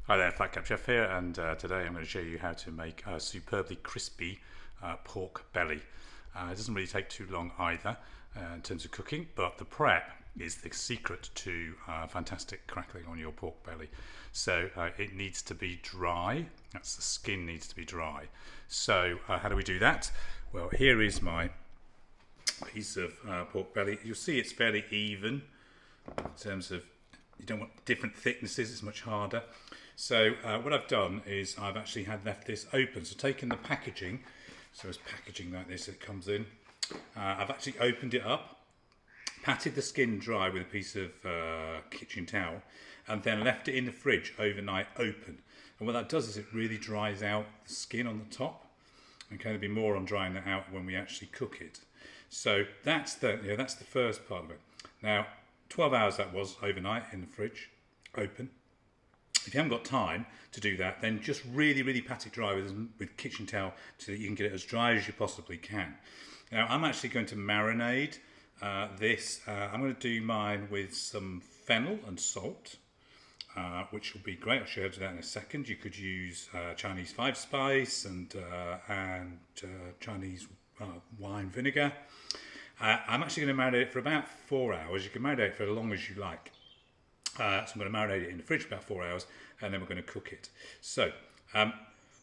Hi there, Fat Cap Chef here, and today I'm going to show you how to make a superbly crispy pork belly. It doesn't really take too long either in terms of cooking, but the prep is the secret to fantastic crackling on your pork belly. So it needs to be dry. That's the skin needs to be dry. So how do we do that? Well, here is my piece of pork belly. You'll see it's fairly even in terms of, you don't want different thicknesses, it's much harder. So what I've done is I've actually had left this open. So taken the packaging, so it's packaging like this, it comes in. I've actually opened it up, patted the skin dry with a piece of kitchen towel, and then left it in the fridge overnight open. And what that does is it really dries out the skin on the top. Okay, there'll be more on drying that out when we actually cook it. So that's the first part of it. Now, 12 hours that was overnight in the fridge, open. If you haven't got time to do that, then just really pat it dry with kitchen towel so that you can get it as dry as you possibly can. Now, I'm actually going to marinate this. I'm going to do mine with some fennel and salt, which will be great. I'll show you how to do that in a second. You could use Chinese 5-spice and Chinese wine vinegar. I'm actually going to marinate it for about 4 hours. You can marinate it for as long as you like. So I'm going to marinate it in the fridge for about 4 hours, and then we're going to cook it. So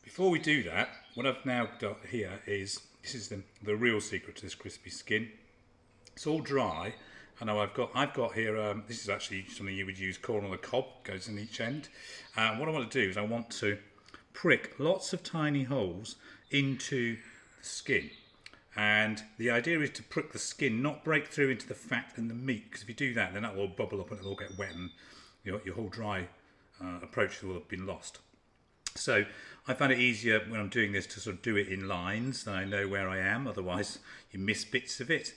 before we do that, what I've now got here is, this is the real secret to this crispy skin. It's all dry. I know I've got here, this is actually something you would use, corn on the cob, goes in each end. What I want to do is I want to prick lots of tiny holes into the skin. And the idea is to prick the skin, not break through into the fat and the meat, because if you do that, then that will bubble up and it'll all get wet, and your whole dry approach will have been lost. So I find it easier when I'm doing this to sort of do it in lines, then I know where I am. Otherwise, you miss bits of it.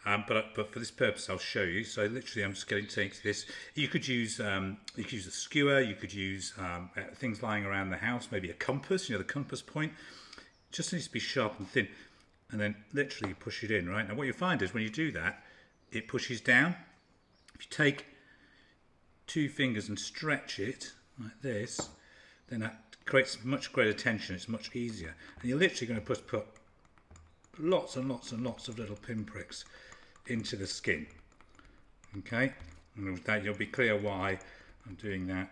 But for this purpose, I'll show you. So literally, I'm just going to take this. You could use a skewer. You could use things lying around the house, maybe a compass. The compass point. It just needs to be sharp and thin. And then literally push it in, right? Now what you find is when you do that, it pushes down. If you take 2 fingers and stretch it like this, then that creates much greater tension. It's much easier. And you're literally going to put lots and lots and lots of little pinpricks into the skin. Okay? And with that, you'll be clear why I'm doing that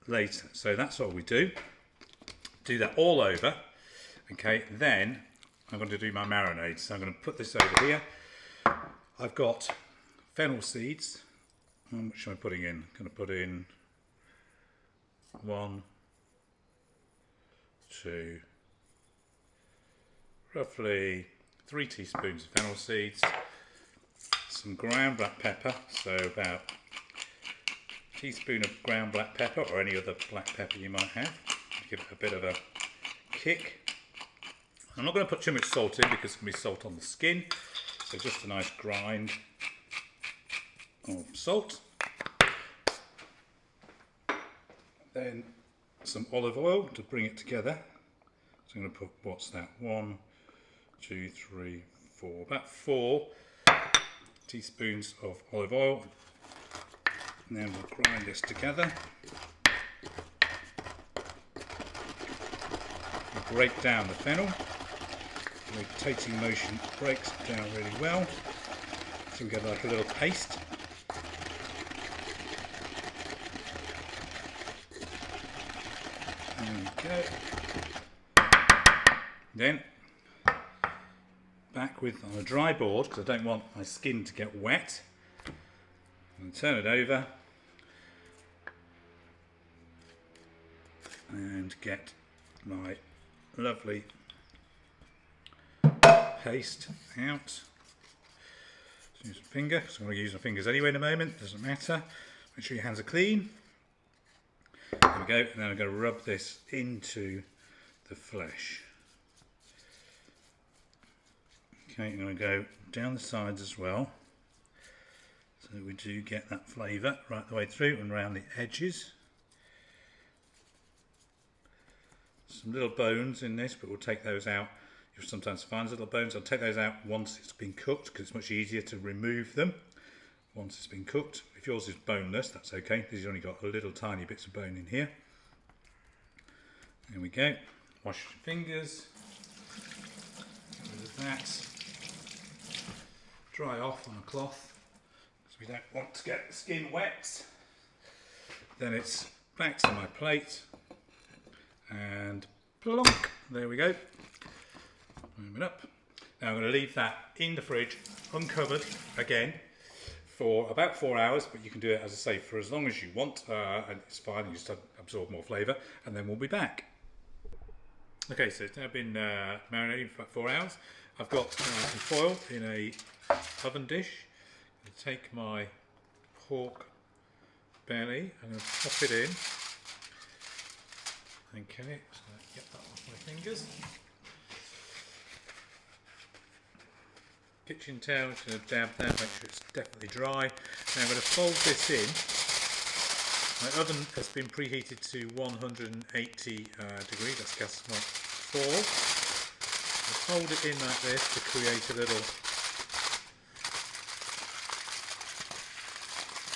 later. So that's what we do. Do that all over. Okay? Then I'm going to do my marinade. So I'm going to put this over here. I've got fennel seeds. How much am I putting in? I'm going to put in 1, 2, roughly 3 teaspoons of fennel seeds. Some ground black pepper, so about a teaspoon of ground black pepper or any other black pepper you might have to give it a bit of a kick. I'm not going to put too much salt in because there's going to be salt on the skin, so just a nice grind of salt. Then some olive oil to bring it together. So I'm going to put, what's that, 1, 2, 3, 4, about 4 teaspoons of olive oil. And then we'll grind this together. We'll break down the fennel. The rotating motion breaks it down really well. So we get like a little paste. There we go. Then back with on a dry board, because I don't want my skin to get wet. And turn it over and get my lovely paste out. Use a finger, so I'm going to use my fingers anyway in a moment, doesn't matter. Make sure your hands are clean. There we go, and then I'm going to rub this into the flesh. Okay, I'm going to go down the sides as well, so that we do get that flavour right the way through and around the edges. Some little bones in this, but we'll take those out. You'll sometimes find little bones. I'll take those out once it's been cooked because it's much easier to remove them once it's been cooked. If yours is boneless, that's okay because you've only got a little tiny bits of bone in here. There we go. Wash your fingers. Get rid of that. Dry off on a cloth because we don't want to get the skin wet. Then it's back to my plate and plonk. There we go. Move it up. Now I'm going to leave that in the fridge uncovered again for about 4 hours, but you can do it, as I say, for as long as you want, and it's fine, you just absorb more flavour, and then we'll be back. Okay, so it's now been marinating for about 4 hours. I've got some foil in a oven dish. I'm going to take my pork belly, I'm going to pop it in. Okay, just going to get that off my fingers. Kitchen towel, just going to dab that, make sure it's definitely dry. Now I'm going to fold this in. My oven has been preheated to 180 degrees, that's gas mark 4. I'll fold it in like this to create a little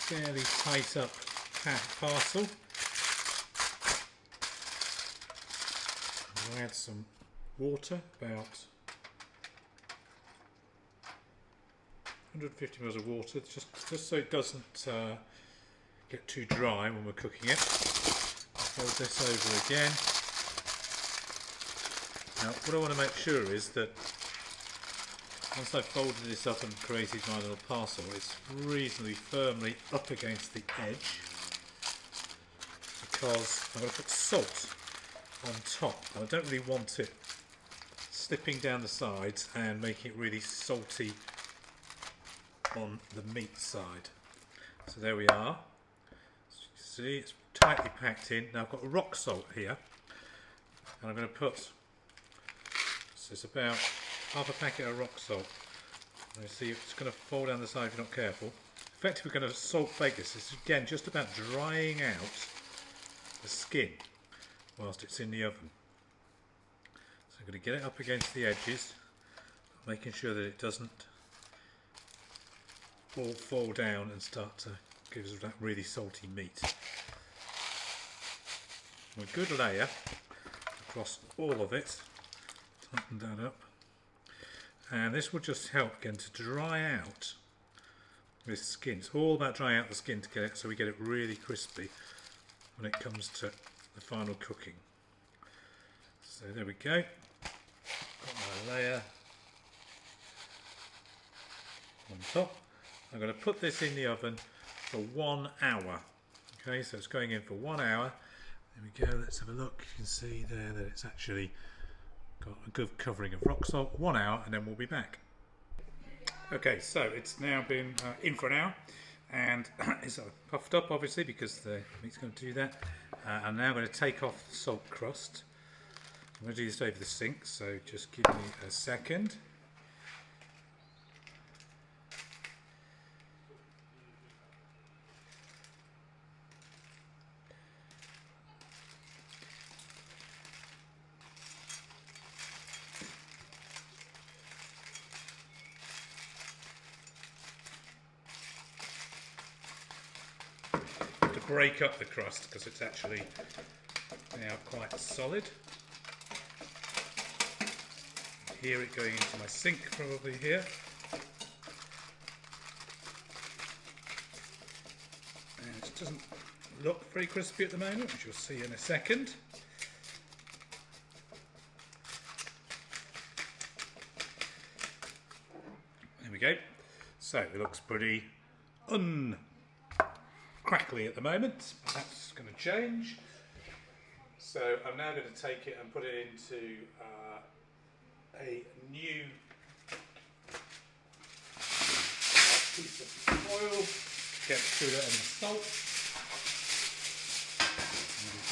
fairly tight up parcel. I'll add some water, about 150 ml of water, just so it doesn't get too dry when we're cooking it. I'll fold this over again. Now what I want to make sure is that once I've folded this up and created my little parcel, it's reasonably firmly up against the edge, because I'm going to put salt on top, and I don't really want it slipping down the sides and making it really salty on the meat side. So there we are. As you can see, it's tightly packed in. Now I've got rock salt here, and I'm going to put, so it's about half a packet of rock salt. You see it's going to fall down the side if you're not careful. Effectively we're going to salt bake this. It's again just about drying out the skin whilst it's in the oven. So I'm going to get it up against the edges, making sure that it doesn't all fall down and start to give us that really salty meat. A good layer across all of it. Tighten that up. And this will just help again to dry out this skin. It's all about drying out the skin to get it so we get it really crispy when it comes to the final cooking. So there we go. Got my layer on top. I'm going to put this in the oven for 1 hour. Okay, so it's going in for 1 hour. There we go, let's have a look. You can see there that it's actually got a good covering of rock salt. 1 hour, and then we'll be back. Okay, so it's now been in for an hour, and it's puffed up obviously because the meat's going to do that. I'm now going to take off the salt crust. I'm going to do this over the sink, so just give me a second. Break up the crust because it's actually now quite solid. Hear it going into my sink probably here. And it doesn't look very crispy at the moment, which you'll see in a second. There we go. So it looks pretty crackly at the moment. That's going to change. So I'm now going to take it and put it into a new piece of foil. Get through that any salt.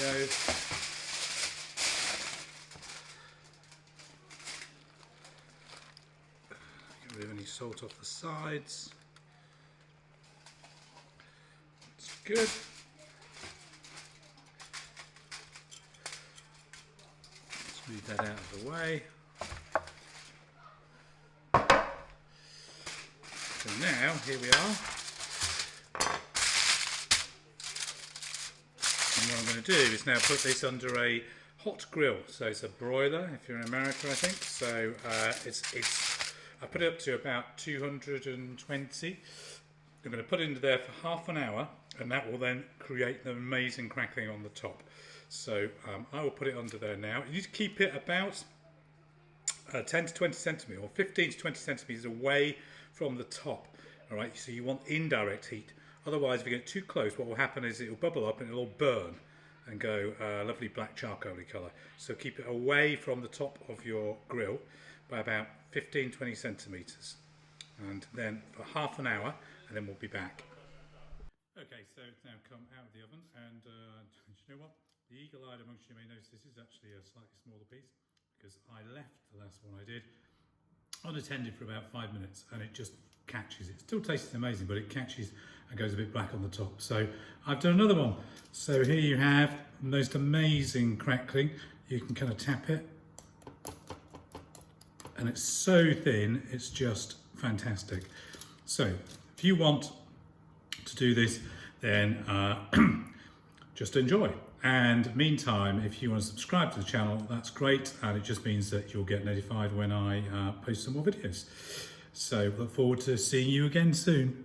There we go. Get rid of any salt off the sides. Good. Let's move that out of the way. So now, here we are. And what I'm going to do is now put this under a hot grill. So it's a broiler if you're in America, I think. So I put it up to about 220. I'm going to put it into there for half an hour, and that will then create the amazing crackling on the top. So I will put it under there now. You need to keep it about 10 to 20 centimetres or 15 to 20 centimetres away from the top. All right, so you want indirect heat. Otherwise, if you get too close, what will happen is it will bubble up and it will all burn and go lovely black charcoaly colour. So keep it away from the top of your grill by about 15-20 centimetres, and then for half an hour, and then we'll be back. Okay, so it's now come out of the oven, and you know what? The eagle-eyed amongst you may notice this is actually a slightly smaller piece, because I left the last one I did unattended for about 5 minutes, and it just catches. It still tastes amazing, but it catches and goes a bit black on the top. So I've done another one. So here you have the most amazing crackling. You can kind of tap it, and it's so thin, it's just fantastic. So if you want to do this, then just enjoy. And meantime, if you want to subscribe to the channel, that's great, and it just means that you'll get notified when I post some more videos. So look forward to seeing you again soon.